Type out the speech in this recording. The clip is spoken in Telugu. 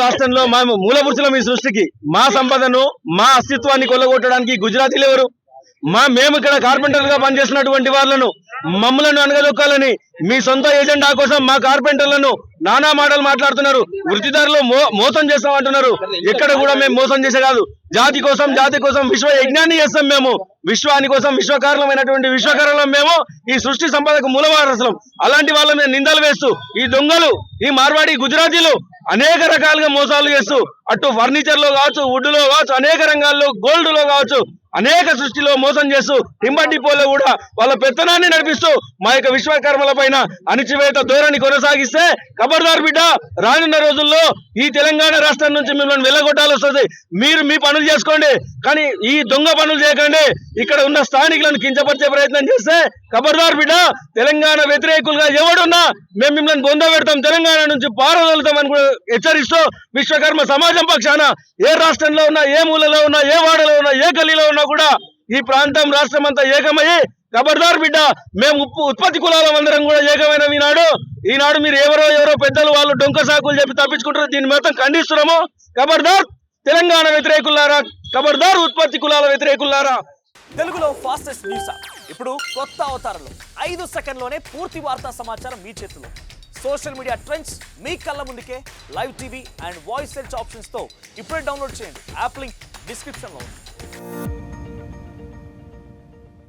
రాష్ట్రంలో మేము మూలపురుషులం ఈ సృష్టికి. మా సంపదను మా అస్తిత్వాన్ని కొల్లగొట్టడానికి గుజరాతీలు ఎవరు? మేము ఇక్కడ కార్పెంటర్లుగా పనిచేస్తున్నటువంటి వాళ్ళను మమ్మలను అనగదొక్కాలని మీ సొంత ఎజెండా కోసం మా కార్పెంటర్లను నానా మాటలు మాట్లాడుతున్నారు. వృత్తిదారులు మోసం చేస్తామంటున్నారు. ఎక్కడ కూడా మేము మోసం చేసే కాదు, జాతి కోసం విశ్వ యజ్ఞాన్ని చేస్తాం. మేము విశ్వాని కోసం విశ్వకారణమైనటువంటి విశ్వకారణం. మేము ఈ సృష్టి సంపదకు మూలవారసులం. అలాంటి వాళ్ళ మీద నిందలు వేస్తూ ఈ దొంగలు, ఈ మార్వాడి గుజరాతీలు అనేక రకాలుగా మోసాలు చేస్తూ అటు ఫర్నిచర్ లో కావచ్చు, వుడ్ లో కావచ్చు, అనేక రంగాల్లో గోల్డ్ లో కావచ్చు, అనేక సృష్టిలో మోసం చేస్తూ టింబర్ డిపోలో కూడా వాళ్ళ పెత్తనాన్ని నడిపిస్తూ మా యొక్క విశ్వకర్మల పైన అణిచివేత ధోరణి కొనసాగిస్తే ఖబర్దార్ బిడ్డ, రానున్న రోజుల్లో ఈ తెలంగాణ రాష్ట్రం నుంచి మిమ్మల్ని వెళ్ళగొట్టాల్సి వస్తుంది. మీరు మీ పనులు చేసుకోండి, కానీ ఈ దొంగ పనులు చేయకండి. ఇక్కడ ఉన్న స్థానికులను కించపరిచే ప్రయత్నం చేస్తే ఖబర్దార్ బిడ్డ, తెలంగాణ వ్యతిరేకులుగా ఎవడున్నా మేము మిమ్మల్ని బొంద పెడతాం, తెలంగాణ నుంచి పారదలుతామని కూడా హెచ్చరిస్తూ విశ్వకర్మ సమాజం పక్షాన ఏ రాష్ట్రంలో ఉన్నా, ఏ మూలలో ఉన్నా, ఏ వాడలో ఉన్నా, ఏ గల్లీలో ఉన్నా కూడా ఈ ప్రాంతం రాష్ట్రం అంతా ఏకమయ్యి ఖబర్దార్ బిడ్డ, మేము ఉత్పత్తి కులాల అందరం కూడా ఏకమైన ఈనాడు మీరు ఎవరో పెద్దలు వాళ్ళు డొంక సాకులు చెప్పి తప్పించుకుంటారు. దీన్ని మొత్తం ఖండిస్తున్నాము. ఖబర్దార్ తెలంగాణ వ్యతిరేకులారా, ఖబర్దార్ ఉత్పత్తి కులాల వ్యతిరేకులారా. తెలుగులో ఫాస్టెస్ట్ న్యూస్ ఇప్పుడు కొత్త అవతారంలో 5 సెకండ్లోనే పూర్తి వార్తా సమాచారం మీ చేతిలో. సోషల్ మీడియా ట్రెండ్స్ మీ కళ్ళ ముందుకే live TV and voice search options తో ఇప్పుడే డౌన్లోడ్ చేయండి. యాప్ లింక్ డిస్క్రిప్షన్లో ఉంది.